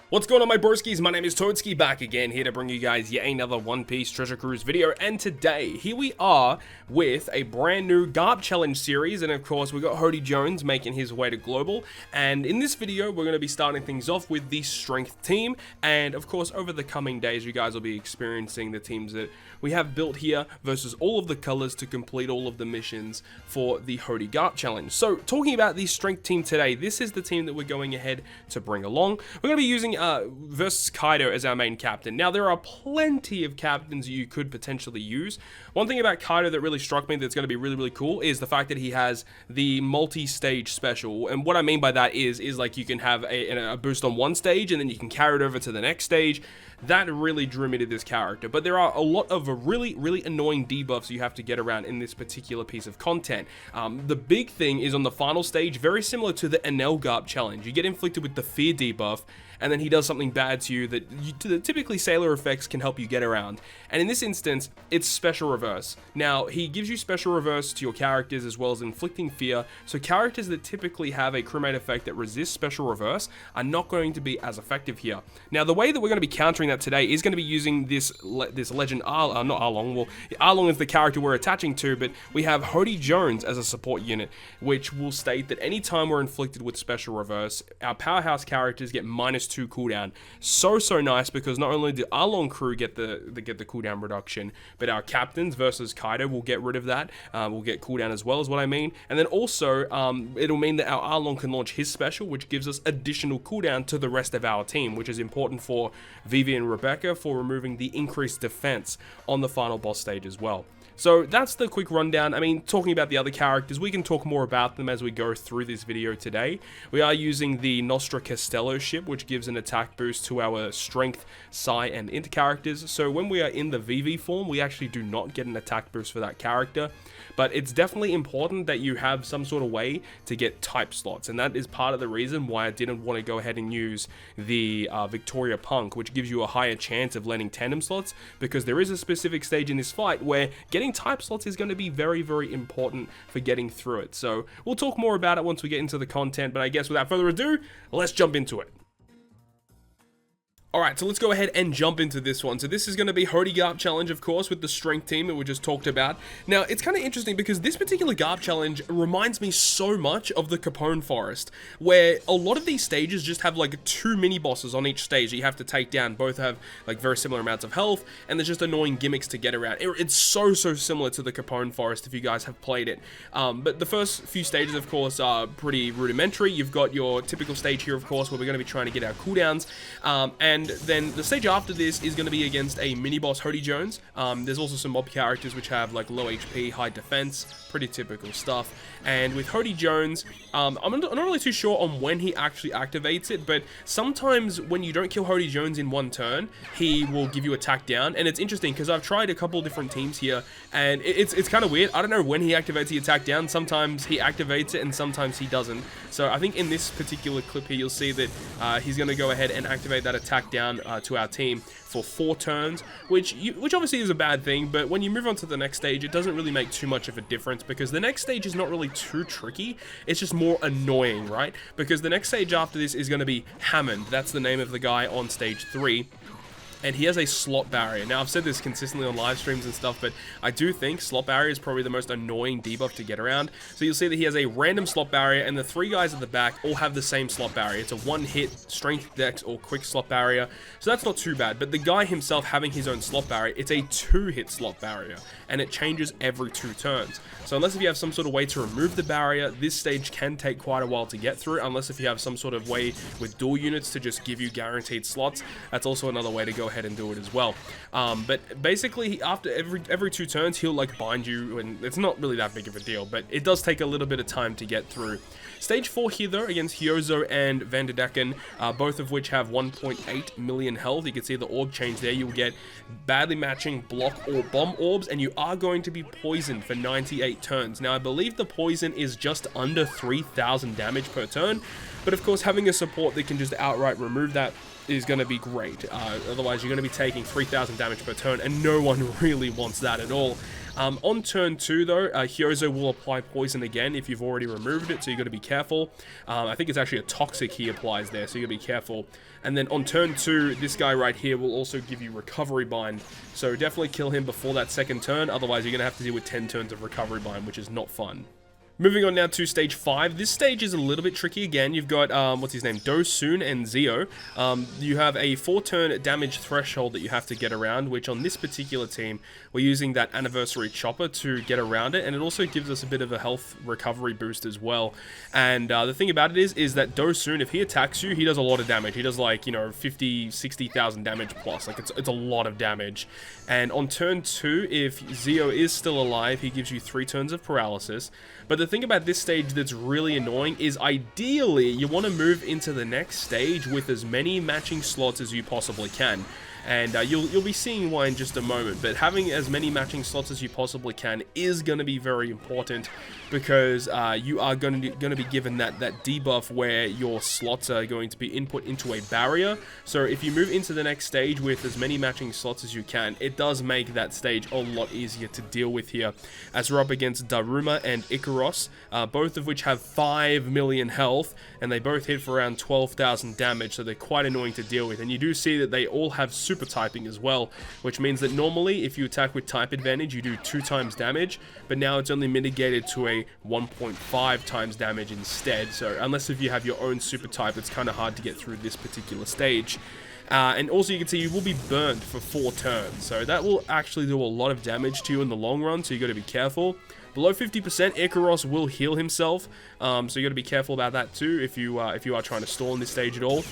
What's going on, my broskiis? My name is Toadskii, back again, here to bring you guys yet another One Piece Treasure Cruise video. And today, here we are with a brand new GARP challenge series. And of course, we got HODY Jones making his way to Global. And in this video, we're going to be starting things off with the Strength team. And of course, over the coming days, you guys will be experiencing the teams that we have built here versus all of the colors to complete all of the missions for the HODY GARP challenge. So, talking about the Strength team today, this is the team that we're going ahead to bring along. We're going to be using versus Kaido as our main captain. Now, there are plenty of captains you could potentially use. One thing about Kaido that really struck me that's going to be really cool is the fact that he has the multi-stage special. And what I mean by that is like you can have a boost on one stage and then you can carry it over to the next stage. That really drew me to this character. But there are a lot of really annoying debuffs you have to get around in this particular piece of content. The big thing is on the final stage, very similar to the Enel GARP challenge. You get inflicted with the fear debuff, and then he does something bad to you that typically Sailor effects can help you get around. And in this instance, it's special reverse. Now, he gives you special reverse to your characters as well as inflicting fear, so characters that typically have a crewmate effect that resists special reverse are not going to be as effective here. Now, the way that we're going to be countering that today is going to be using this legend, not Arlong. Well, Arlong is the character we're attaching to, but we have HODY Jones as a support unit, which will state that anytime we're inflicted with special reverse, our powerhouse characters get -2 cooldown. So nice, because not only do Arlong crew get the cooldown reduction, but our captains versus Kaido will get rid of that. We'll get cooldown as well, is what I mean. And then also, it'll mean that our Arlong can launch his special, which gives us additional cooldown to the rest of our team, which is important for Vivi and Rebecca for removing the increased defense on the final boss stage as well. So that's the quick rundown. I mean, talking about the other characters, we can talk more about them as we go through this video today. We are using the Nostra Castello ship, which gives an attack boost to our Strength, Psi, and Int characters. So when we are in the VV form, we actually do not get an attack boost for that character. But it's definitely important that you have some sort of way to get type slots. And that is part of the reason why I didn't want to go ahead and use the Victoria Punk, which gives you a higher chance of landing tandem slots, because there is a specific stage in this fight where getting type slots is going to be very important for getting through it. So we'll talk more about it once we get into the content, but I guess without further ado, let's jump into it. Alright, so let's go ahead and jump into this one. So this is going to be HODY GARP challenge, of course, with the Strength team that we just talked about. Now, it's kind of interesting because this particular GARP challenge reminds me so much of the Capone Forest, where a lot of these stages just have like 2 mini bosses on each stage that you have to take down. Both have like very similar amounts of health, and there's just annoying gimmicks to get around. It's so similar to the Capone Forest if you guys have played it. But the first few stages, of course, are pretty rudimentary. You've got your typical stage here, of course, where we're going to be trying to get our cooldowns, and then the stage after this is going to be against a mini-boss HODY Jones. There's also some mob characters which have like low HP, high defense, pretty typical stuff. And with HODY Jones, I'm not really too sure on when he actually activates it, but sometimes when you don't kill HODY Jones in one turn, he will give you attack down. And it's interesting because I've tried a couple different teams here, and it's kind of weird. I don't know when he activates the attack down. Sometimes he activates it and sometimes he doesn't. So I think in this particular clip here, you'll see that he's going to go ahead and activate that attack down to our team for 4 turns, which obviously is a bad thing, but when you move on to the next stage, it doesn't really make too much of a difference, because the next stage is not really too tricky, it's just more annoying, right? Because the next stage after this is going to be Hammond. That's the name of the guy on stage 3. And he has a slot barrier. Now, I've said this consistently on live streams and stuff, but I do think slot barrier is probably the most annoying debuff to get around. So you'll see that he has a random slot barrier, and the 3 guys at the back all have the same slot barrier. It's a 1-hit strength, dex, or quick slot barrier. So that's not too bad. But the guy himself having his own slot barrier, it's a 2-hit slot barrier, and it changes every 2 turns. So unless if you have some sort of way to remove the barrier, this stage can take quite a while to get through, unless if you have some sort of way with dual units to just give you guaranteed slots. That's also another way to go ahead and do it as well. But basically, after every 2 turns, he'll like bind you, and it's not really that big of a deal, but it does take a little bit of time to get through. Stage 4 here, though, against Hyozo and Vanderdecken, both of which have 1.8 million health. You can see the orb change there. You'll get badly matching block or bomb orbs, and you are going to be poisoned for 98 turns. Now, I believe the poison is just under 3,000 damage per turn, But of course, having a support that can just outright remove that is going to be great. Otherwise, you're going to be taking 3,000 damage per turn, and no one really wants that at all. On turn 2, though, Hyozo will apply poison again if you've already removed it, so you got to be careful. I think it's actually a toxic he applies there, so you got to be careful. And then on turn 2, this guy right here will also give you recovery bind, so definitely kill him before that second turn. Otherwise, you're going to have to deal with 10 turns of recovery bind, which is not fun. Moving on now to stage 5. This stage is a little bit tricky again. You've got, what's his name, Dosun and Zeo. You have a 4-turn damage threshold that you have to get around, which on this particular team, we're using that Anniversary Chopper to get around it, and it also gives us a bit of a health recovery boost as well. And the thing about it is that Dosun, if he attacks you, he does a lot of damage. He does like, you know, 50, 60,000 damage plus. Like, it's a lot of damage. And on turn 2, if Zeo is still alive, he gives you 3 turns of paralysis. But the thing about this stage that's really annoying is ideally you want to move into the next stage with as many matching slots as you possibly can. And you'll be seeing why in just a moment, but having as many matching slots as you possibly can is going to be very important, because you are going to be given that debuff where your slots are going to be input into a barrier. So if you move into the next stage with as many matching slots as you can, it does make that stage a lot easier to deal with here, as we're up against Daruma and Ikaros, both of which have 5 million health, and they both hit for around 12,000 damage, so they're quite annoying to deal with. And you do see that they all have super typing as well, which means that normally if you attack with type advantage you do 2 times damage, but now it's only mitigated to a 1.5 times damage instead. So unless if you have your own super type, it's kind of hard to get through this particular stage. And also you can see you will be burnt for 4 turns, so that will actually do a lot of damage to you in the long run, so you got to be careful. Below 50%, Ikaros will heal himself, so you got to be careful about that too if you are trying to stall in this stage at all.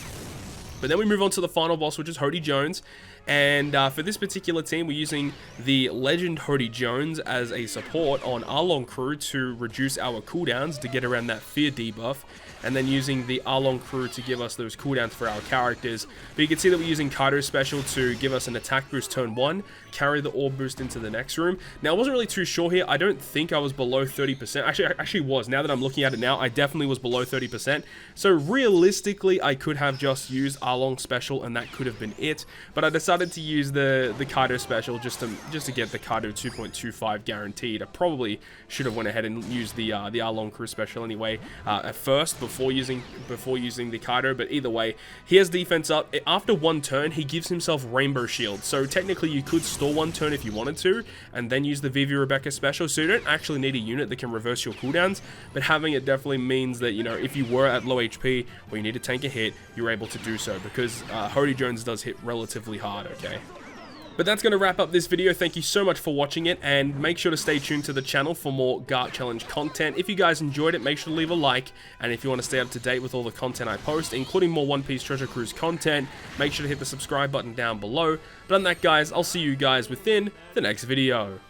But then we move on to the final boss, which is HODY Jones. And for this particular team, we're using the Legend HODY Jones as a support on Arlong Crew to reduce our cooldowns to get around that fear debuff. And then using the Arlong Crew to give us those cooldowns for our characters. But you can see that we're using Kaido Special to give us an attack boost turn 1, carry the orb boost into the next room. Now, I wasn't really too sure here. I don't think I was below 30%. Actually, I actually was. Now that I'm looking at it now, I definitely was below 30%. So realistically, I could have just used Arlong Special and that could have been it. But I decided to use the Kaido Special just to get the Kaido 2.25 guaranteed. I probably should have went ahead and used the Arlong Crew Special anyway at first, before using the Kaido, but either way, he has defense up. After 1 turn, he gives himself Rainbow Shield, so technically you could stall 1 turn if you wanted to, and then use the Vivi Rebecca Special, so you don't actually need a unit that can reverse your cooldowns, but having it definitely means that, you know, if you were at low HP, or you need to tank a hit, you're able to do so, because HODY Jones does hit relatively hard, okay? But that's going to wrap up this video. Thank you so much for watching it, and make sure to stay tuned to the channel for more GARP Challenge content. If you guys enjoyed it, make sure to leave a like, and if you want to stay up to date with all the content I post, including more One Piece Treasure Cruise content, make sure to hit the subscribe button down below. But on that, guys, I'll see you guys within the next video.